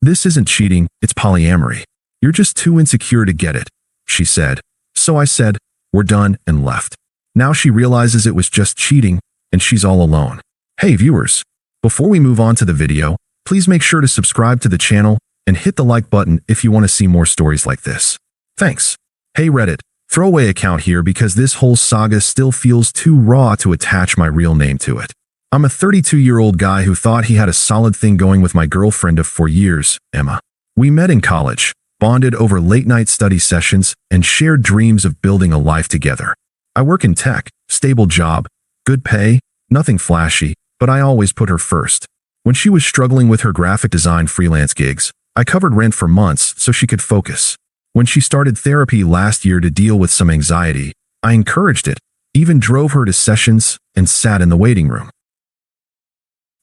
This isn't cheating, it's polyamory. You're just too insecure to get it, she said. So I said, we're done, and left. Now she realizes it was just cheating, and she's all alone. Hey viewers, before we move on to the video, please make sure to subscribe to the channel and hit the like button if you want to see more stories like this. Thanks. Hey Reddit, throwaway account here because this whole saga still feels too raw to attach my real name to it. I'm a 32-year-old guy who thought he had a solid thing going with my girlfriend of 4 years, Emma. We met in college, bonded over late-night study sessions, and shared dreams of building a life together. I work in tech, stable job, good pay, nothing flashy, but I always put her first. When she was struggling with her graphic design freelance gigs, I covered rent for months so she could focus. When she started therapy last year to deal with some anxiety, I encouraged it, even drove her to sessions and sat in the waiting room.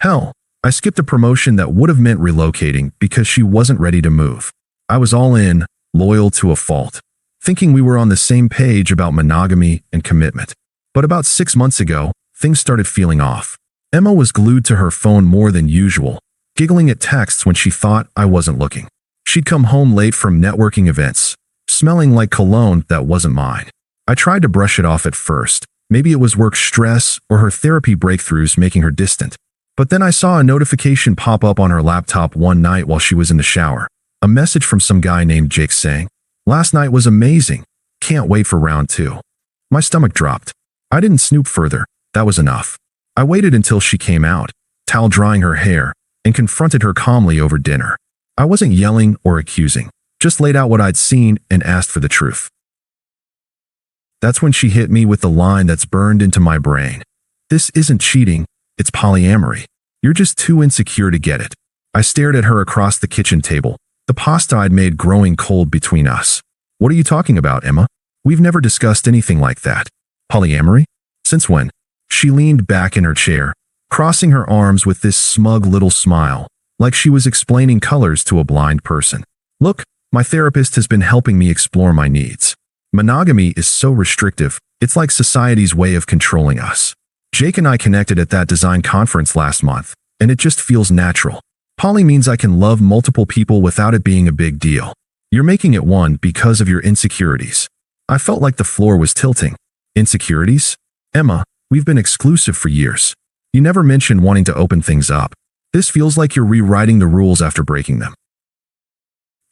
Hell, I skipped a promotion that would have meant relocating because she wasn't ready to move. I was all in, loyal to a fault, thinking we were on the same page about monogamy and commitment. But about 6 months ago, things started feeling off. Emma was glued to her phone more than usual, giggling at texts when she thought I wasn't looking. She'd come home late from networking events, smelling like cologne that wasn't mine. I tried to brush it off at first. Maybe it was work stress or her therapy breakthroughs making her distant. But then I saw a notification pop up on her laptop one night while she was in the shower. A message from some guy named Jake saying, "Last night was amazing. Can't wait for round 2. My stomach dropped. I didn't snoop further. That was enough. I waited until she came out, towel drying her hair, and confronted her calmly over dinner. I wasn't yelling or accusing, just laid out what I'd seen and asked for the truth. That's when she hit me with the line that's burned into my brain. This isn't cheating, it's polyamory. You're just too insecure to get it. I stared at her across the kitchen table, the pasta I'd made growing cold between us. What are you talking about, Emma? We've never discussed anything like that. Polyamory? Since when? She leaned back in her chair, crossing her arms with this smug little smile, like she was explaining colors to a blind person. Look, my therapist has been helping me explore my needs. Monogamy is so restrictive, it's like society's way of controlling us. Jake and I connected at that design conference last month, and it just feels natural. Poly means I can love multiple people without it being a big deal. You're making it one because of your insecurities. I felt like the floor was tilting. Insecurities? Emma, we've been exclusive for years. You never mentioned wanting to open things up. This feels like you're rewriting the rules after breaking them.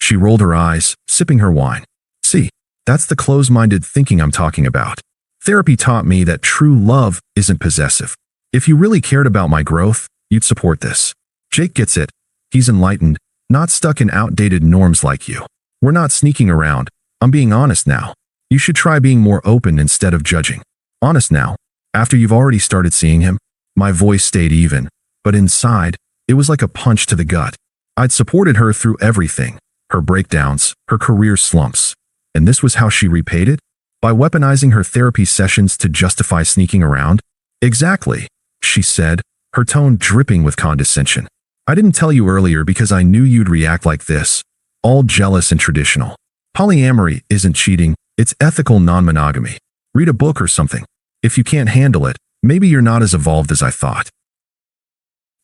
She rolled her eyes, sipping her wine. See, that's the close-minded thinking I'm talking about. Therapy taught me that true love isn't possessive. If you really cared about my growth, you'd support this. Jake gets it. He's enlightened, not stuck in outdated norms like you. We're not sneaking around. I'm being honest now. You should try being more open instead of judging. Honest now. After you've already started seeing him, my voice stayed even, but inside, it was like a punch to the gut. I'd supported her through everything, her breakdowns, her career slumps. And this was how she repaid it? By weaponizing her therapy sessions to justify sneaking around? Exactly, she said, her tone dripping with condescension. I didn't tell you earlier because I knew you'd react like this, all jealous and traditional. Polyamory isn't cheating, it's ethical non-monogamy. Read a book or something. If you can't handle it, maybe you're not as evolved as I thought.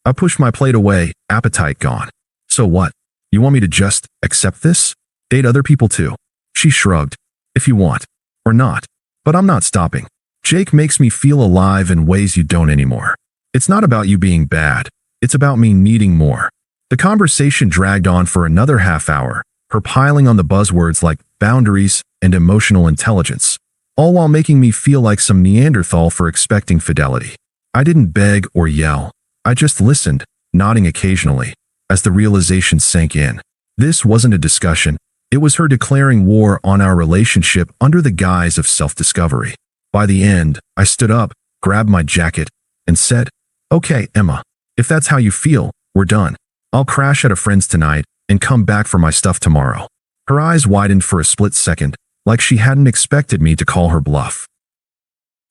I pushed my plate away, appetite gone. So what? You want me to just accept this? Date other people too? She shrugged. If you want. Or not. But I'm not stopping. Jake makes me feel alive in ways you don't anymore. It's not about you being bad. It's about me needing more. The conversation dragged on for another half hour, her piling on the buzzwords like boundaries and emotional intelligence, all while making me feel like some Neanderthal for expecting fidelity. I didn't beg or yell. I just listened, nodding occasionally, as the realization sank in. This wasn't a discussion. It was her declaring war on our relationship under the guise of self-discovery. By the end, I stood up, grabbed my jacket, and said, "Okay, Emma, if that's how you feel, we're done. I'll crash at a friend's tonight and come back for my stuff tomorrow." Her eyes widened for a split second, like she hadn't expected me to call her bluff.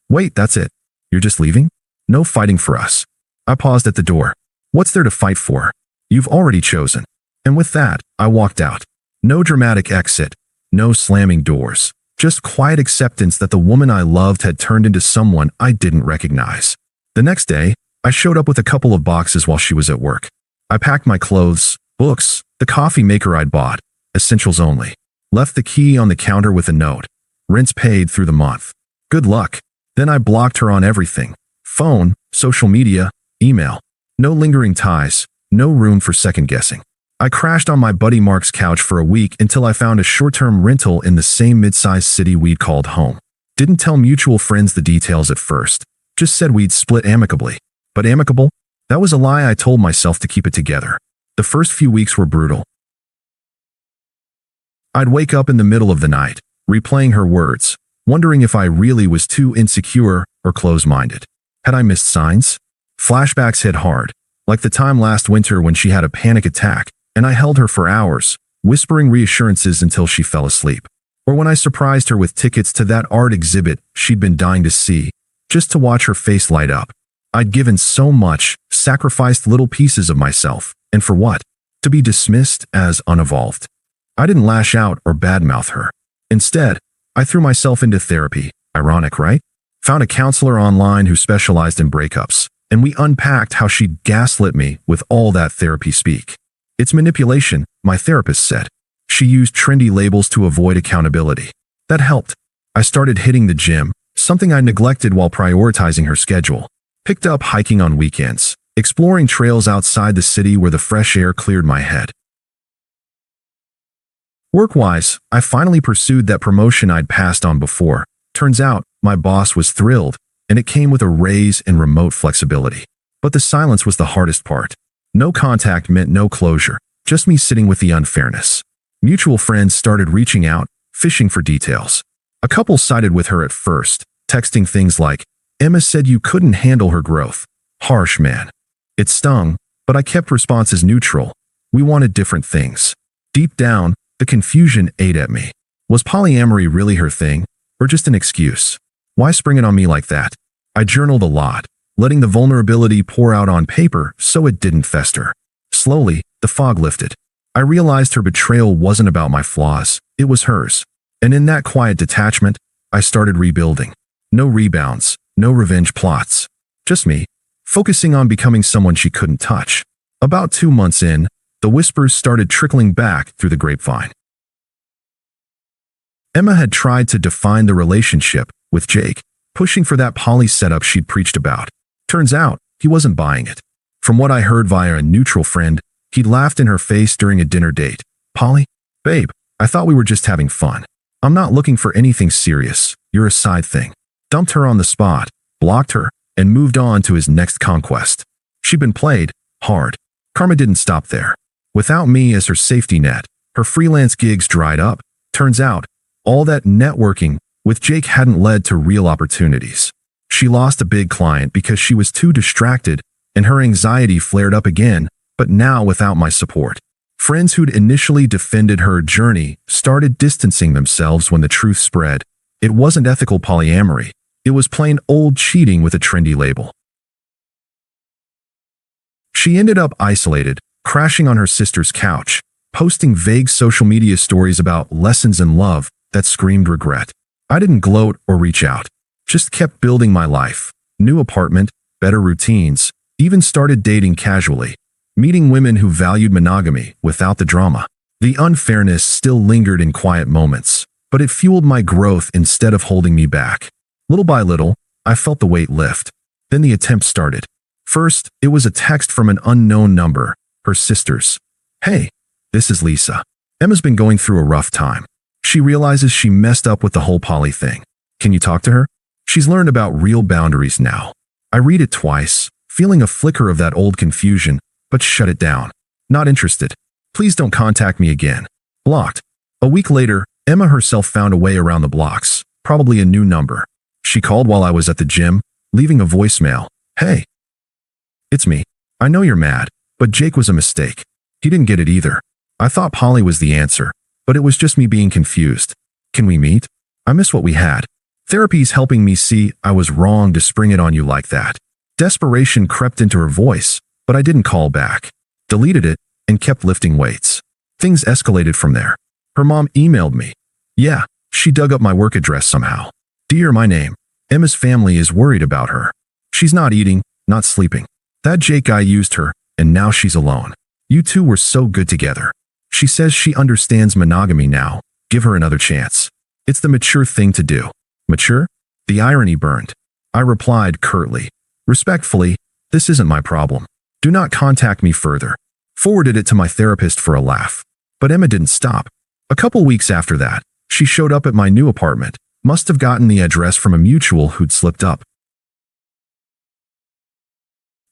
"Wait, that's it? You're just leaving? No fighting for us." I paused at the door. "What's there to fight for? You've already chosen." And with that, I walked out. No dramatic exit, no slamming doors, just quiet acceptance that the woman I loved had turned into someone I didn't recognize. The next day, I showed up with a couple of boxes while she was at work. I packed my clothes, books, The coffee maker I'd bought, essentials only. Left the key on the counter with a note. Rent's paid through the month. Good luck. Then I blocked her on everything. Phone, social media, email. No lingering ties, no room for second guessing. I crashed on my buddy Mark's couch for a week until I found a short-term rental in the same mid-sized city we'd called home. Didn't tell mutual friends the details at first. Just said we'd split amicably. But amicable? That was a lie I told myself to keep it together. The first few weeks were brutal. I'd wake up in the middle of the night, replaying her words, wondering if I really was too insecure or close-minded. Had I missed signs? Flashbacks hit hard, like the time last winter when she had a panic attack, and I held her for hours, whispering reassurances until she fell asleep. Or when I surprised her with tickets to that art exhibit she'd been dying to see, just to watch her face light up. I'd given so much, sacrificed little pieces of myself, and for what? To be dismissed as unevolved. I didn't lash out or badmouth her. Instead, I threw myself into therapy. Ironic, right? Found a counselor online who specialized in breakups, and we unpacked how she'd gaslit me with all that therapy speak. It's manipulation, my therapist said. She used trendy labels to avoid accountability. That helped. I started hitting the gym, something I neglected while prioritizing her schedule. Picked up hiking on weekends, exploring trails outside the city where the fresh air cleared my head. Work-wise, I finally pursued that promotion I'd passed on before. Turns out, my boss was thrilled, and it came with a raise and remote flexibility. But the silence was the hardest part. No contact meant no closure, just me sitting with the unfairness. Mutual friends started reaching out, fishing for details. A couple sided with her at first, texting things like, "Emma said you couldn't handle her growth." Harsh, man. It stung, but I kept responses neutral. We wanted different things. Deep down, the confusion ate at me. Was polyamory really her thing, or just an excuse? Why spring it on me like that? I journaled a lot, letting the vulnerability pour out on paper so it didn't fester. Slowly, the fog lifted. I realized her betrayal wasn't about my flaws, it was hers. And in that quiet detachment, I started rebuilding. No rebounds, no revenge plots. Just me, focusing on becoming someone she couldn't touch. About 2 months in, the whispers started trickling back through the grapevine. Emma had tried to define the relationship with Jake, pushing for that poly setup she'd preached about. Turns out, he wasn't buying it. From what I heard via a neutral friend, he'd laughed in her face during a dinner date. "Poly? Babe, I thought we were just having fun. I'm not looking for anything serious. You're a side thing." Dumped her on the spot, blocked her, and moved on to his next conquest. She'd been played hard. Karma didn't stop there. Without me as her safety net, her freelance gigs dried up. Turns out, all that networking with Jake hadn't led to real opportunities. She lost a big client because she was too distracted, and her anxiety flared up again, but now without my support. Friends who'd initially defended her journey started distancing themselves when the truth spread. It wasn't ethical polyamory. It was plain old cheating with a trendy label. She ended up isolated, crashing on her sister's couch, posting vague social media stories about lessons in love that screamed regret. I didn't gloat or reach out, just kept building my life. New apartment, better routines, even started dating casually, meeting women who valued monogamy without the drama. The unfairness still lingered in quiet moments, but it fueled my growth instead of holding me back. Little by little, I felt the weight lift. Then the attempt started. First, it was a text from an unknown number, her sister's. "Hey, this is Lisa. Emma's been going through a rough time. She realizes she messed up with the whole poly thing. Can you talk to her? She's learned about real boundaries now." I read it twice, feeling a flicker of that old confusion, but shut it down. Not interested. Please don't contact me again. Blocked. A week later, Emma herself found a way around the blocks, probably a new number. She called while I was at the gym, leaving a voicemail. "Hey, it's me. I know you're mad, but Jake was a mistake. He didn't get it either. I thought poly was the answer, but it was just me being confused. Can we meet? I miss what we had." Therapy's helping me see I was wrong to spring it on you like that. Desperation crept into her voice, but I didn't call back. Deleted it and kept lifting weights. Things escalated from there. Her mom emailed me. Yeah, she dug up my work address somehow. "Dear, my name. Emma's family is worried about her. She's not eating, not sleeping. That Jake guy used her, and now she's alone. You two were so good together. She says she understands monogamy now. Give her another chance. It's the mature thing to do. Mature? The irony burned. I replied curtly. Respectfully, this isn't my problem. Do not contact me further. Forwarded it to my therapist for a laugh. But Emma didn't stop. A couple weeks after that, she showed up at my new apartment. Must have gotten the address from a mutual who'd slipped up.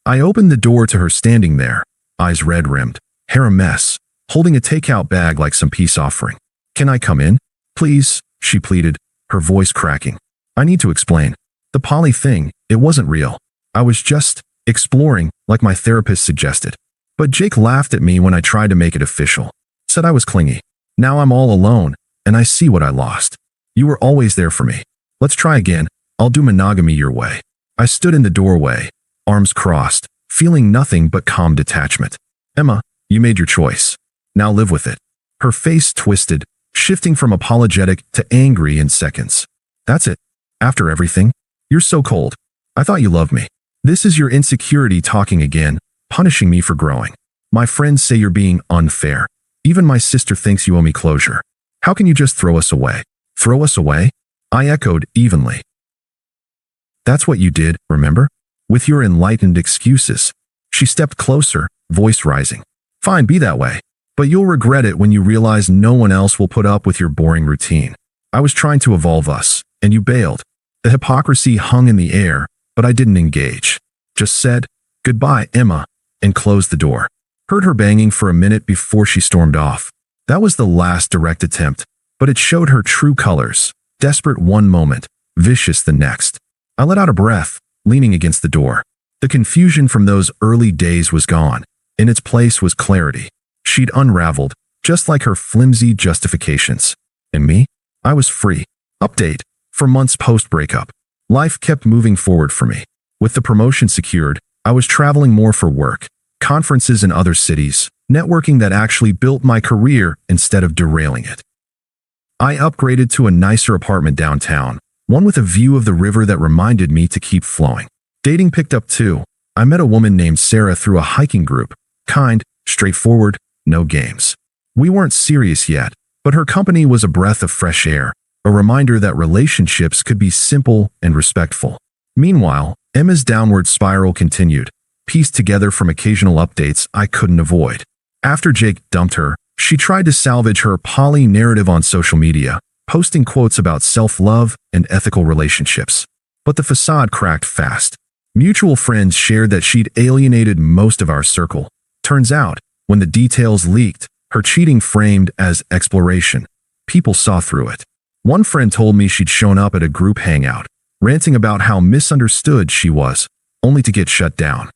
I opened the door to her standing there, eyes red-rimmed, hair a mess, holding a takeout bag like some peace offering. Can I come in? Please, she pleaded, her voice cracking. I need to explain. The poly thing, it wasn't real. I was just exploring, like my therapist suggested. But Jake laughed at me when I tried to make it official. Said I was clingy. Now I'm all alone, and I see what I lost. You were always there for me. Let's try again. I'll do monogamy your way. I stood in the doorway, arms crossed, feeling nothing but calm detachment. Emma, you made your choice. Now live with it. Her face twisted, shifting from apologetic to angry in seconds. That's it. After everything? You're so cold. I thought you loved me. This is your insecurity talking again, punishing me for growing. My friends say you're being unfair. Even my sister thinks you owe me closure. How can you just throw us away? Throw us away? I echoed evenly. That's what you did, remember? With your enlightened excuses. She stepped closer, voice rising. Fine, be that way. But you'll regret it when you realize no one else will put up with your boring routine. I was trying to evolve us, and you bailed. The hypocrisy hung in the air, but I didn't engage. Just said, goodbye, Emma, and closed the door. Heard her banging for a minute before she stormed off. That was the last direct attempt, but it showed her true colors. Desperate one moment, vicious the next. I let out a breath, leaning against the door. The confusion from those early days was gone. In its place was clarity. She'd unraveled, just like her flimsy justifications. And me? I was free. Update. For months post-breakup, life kept moving forward for me. With the promotion secured, I was traveling more for work, conferences in other cities, networking that actually built my career instead of derailing it. I upgraded to a nicer apartment downtown, one with a view of the river that reminded me to keep flowing. Dating picked up too. I met a woman named Sarah through a hiking group. Kind, straightforward, no games. We weren't serious yet, but her company was a breath of fresh air, a reminder that relationships could be simple and respectful. Meanwhile, Emma's downward spiral continued, pieced together from occasional updates I couldn't avoid. After Jake dumped her, she tried to salvage her poly narrative on social media, posting quotes about self-love and ethical relationships. But the facade cracked fast. Mutual friends shared that she'd alienated most of our circle. Turns out, when the details leaked, her cheating framed as exploration, people saw through it. One friend told me she'd shown up at a group hangout, ranting about how misunderstood she was, only to get shut down.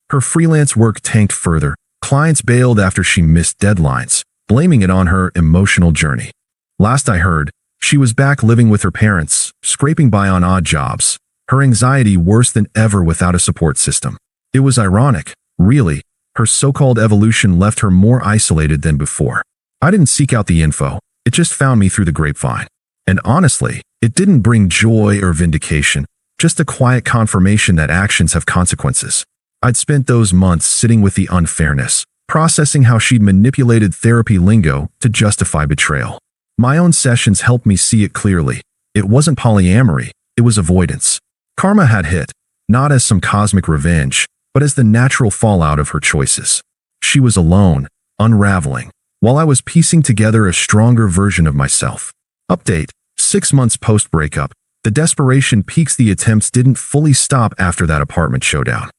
Her freelance work tanked further. Clients bailed after she missed deadlines, blaming it on her emotional journey. Last I heard, she was back living with her parents, scraping by on odd jobs, her anxiety worse than ever without a support system. It was ironic, really. Her so-called evolution left her more isolated than before. I didn't seek out the info. It just found me through the grapevine. And honestly, it didn't bring joy or vindication, just a quiet confirmation that actions have consequences. I'd spent those months sitting with the unfairness, processing how she'd manipulated therapy lingo to justify betrayal. My own sessions helped me see it clearly. It wasn't polyamory, it was avoidance. Karma had hit, not as some cosmic revenge, but as the natural fallout of her choices. She was alone, unraveling, while I was piecing together a stronger version of myself. Update. 6 months post-breakup, the desperation peaks. The attempts didn't fully stop after that apartment showdown.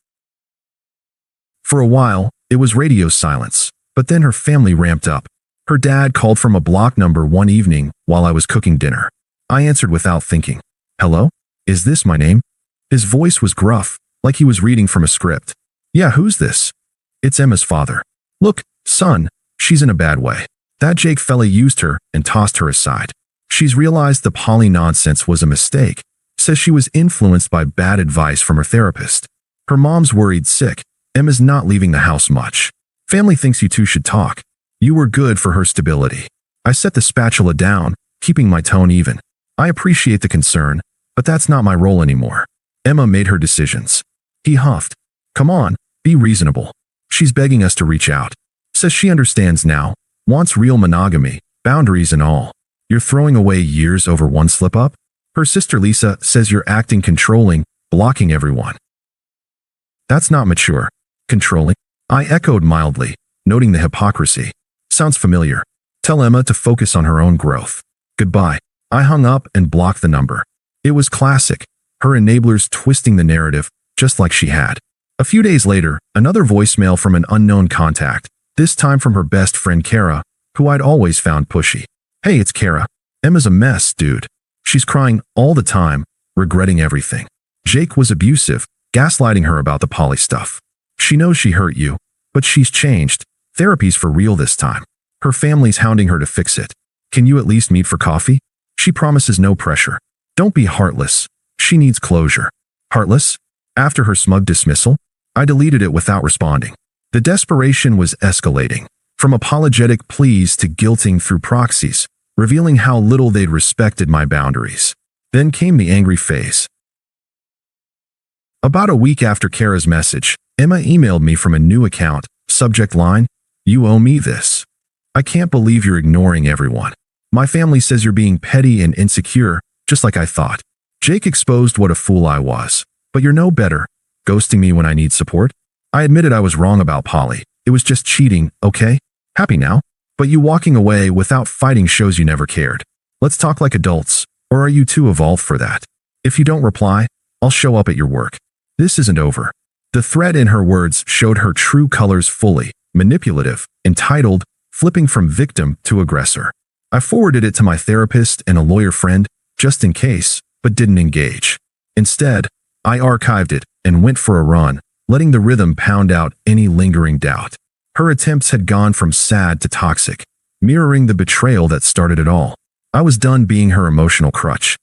For a while, it was radio silence, but then her family ramped up. Her dad called from a block number one evening while I was cooking dinner. I answered without thinking. Hello? Is this my name? His voice was gruff, like he was reading from a script. Yeah, who's this? It's Emma's father. Look, son, she's in a bad way. That Jake fella used her and tossed her aside. She's realized the poly nonsense was a mistake. Says she was influenced by bad advice from her therapist. Her mom's worried sick. Emma's not leaving the house much. Family thinks you two should talk. You were good for her stability. I set the spatula down, keeping my tone even. I appreciate the concern, but that's not my role anymore. Emma made her decisions. He huffed. Come on, be reasonable. She's begging us to reach out. Says she understands now, Wants real monogamy, boundaries and all. You're throwing away years over one slip-up? Her sister Lisa says you're acting controlling, blocking everyone. That's not mature. Controlling? I echoed mildly, noting the hypocrisy. Sounds familiar. Tell Emma to focus on her own growth. Goodbye. I hung up and blocked the number. It was classic. Her enablers twisting the narrative, just like she had. A few days later, another voicemail from an unknown contact, this time from her best friend Kara, who I'd always found pushy. Hey, it's Kara. Emma's a mess, dude. She's crying all the time, regretting everything. Jake was abusive, gaslighting her about the poly stuff. She knows she hurt you, but she's changed. Therapy's for real this time. Her family's hounding her to fix it. Can you at least meet for coffee? She promises no pressure. Don't be heartless. She needs closure. Heartless? After her smug dismissal, I deleted it without responding. The desperation was escalating, from apologetic pleas to guilting through proxies, revealing how little they'd respected my boundaries. Then came the angry phase. About a week after Kara's message, Emma emailed me from a new account, subject line, "You owe me this. I can't believe you're ignoring everyone. My family says you're being petty and insecure, just like I thought. Jake exposed what a fool I was. But you're no better, ghosting me when I need support. I admitted I was wrong about poly. It was just cheating, okay? Happy now? But you walking away without fighting shows you never cared. Let's talk like adults, or are you too evolved for that? If you don't reply, I'll show up at your work. This isn't over." The threat in her words showed her true colors fully, manipulative, entitled, flipping from victim to aggressor. I forwarded it to my therapist and a lawyer friend, just in case, but didn't engage. Instead, I archived it and went for a run, letting the rhythm pound out any lingering doubt. Her attempts had gone from sad to toxic, mirroring the betrayal that started it all. I was done being her emotional crutch.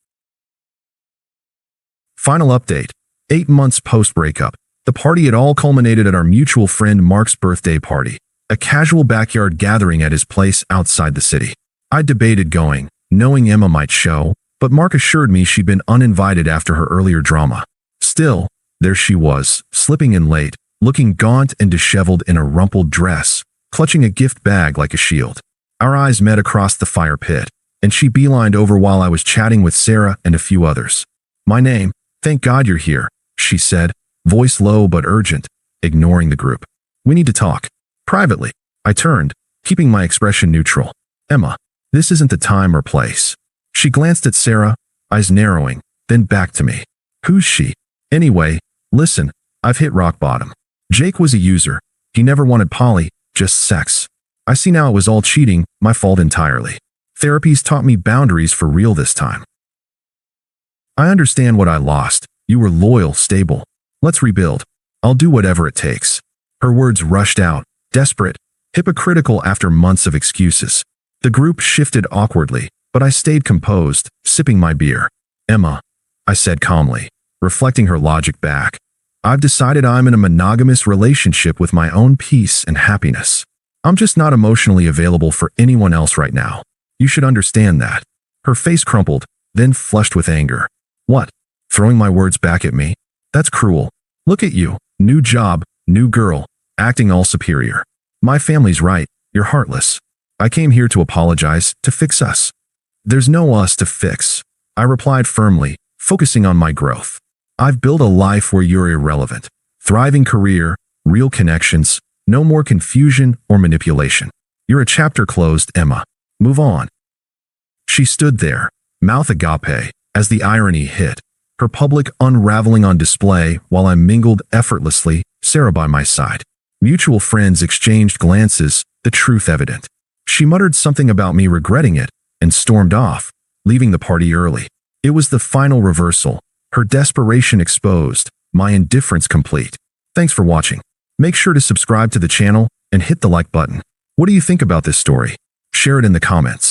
Final update. 8 months post-breakup. The party had all culminated at our mutual friend Mark's birthday party, a casual backyard gathering at his place outside the city. I debated going, knowing Emma might show, but Mark assured me she'd been uninvited after her earlier drama. Still, there she was, slipping in late, looking gaunt and disheveled in a rumpled dress, clutching a gift bag like a shield. Our eyes met across the fire pit, and she beelined over while I was chatting with Sarah and a few others. "My name, thank God you're here," she said, voice low but urgent, ignoring the group. "We need to talk. Privately." I turned, keeping my expression neutral. "Emma, this isn't the time or place." She glanced at Sarah, eyes narrowing, then back to me. "Who's she? Anyway, listen, I've hit rock bottom. Jake was a user. He never wanted poly, just sex. I see now it was all cheating, my fault entirely. Therapy's taught me boundaries for real this time. I understand what I lost. You were loyal, stable. Let's rebuild. I'll do whatever it takes." Her words rushed out, desperate, hypocritical after months of excuses. The group shifted awkwardly, but I stayed composed, sipping my beer. "Emma," I said calmly, reflecting her logic back. "I've decided I'm in a monogamous relationship with my own peace and happiness. I'm just not emotionally available for anyone else right now. You should understand that." Her face crumpled, then flushed with anger. "What? Throwing my words back at me? That's cruel. Look at you, new job, new girl, acting all superior. My family's right, you're heartless. I came here to apologize, to fix us." "There's no us to fix," I replied firmly, focusing on my growth. "I've built a life where you're irrelevant. Thriving career, real connections, no more confusion or manipulation. You're a chapter closed, Emma. Move on." She stood there, mouth agape, as the irony hit, her public unraveling on display while I mingled effortlessly, Sarah by my side. Mutual friends exchanged glances, the truth evident. She muttered something about me regretting it and stormed off, leaving the party early. It was the final reversal, her desperation exposed, my indifference complete. Thanks for watching. Make sure to subscribe to the channel and hit the like button. What do you think about this story? Share it in the comments.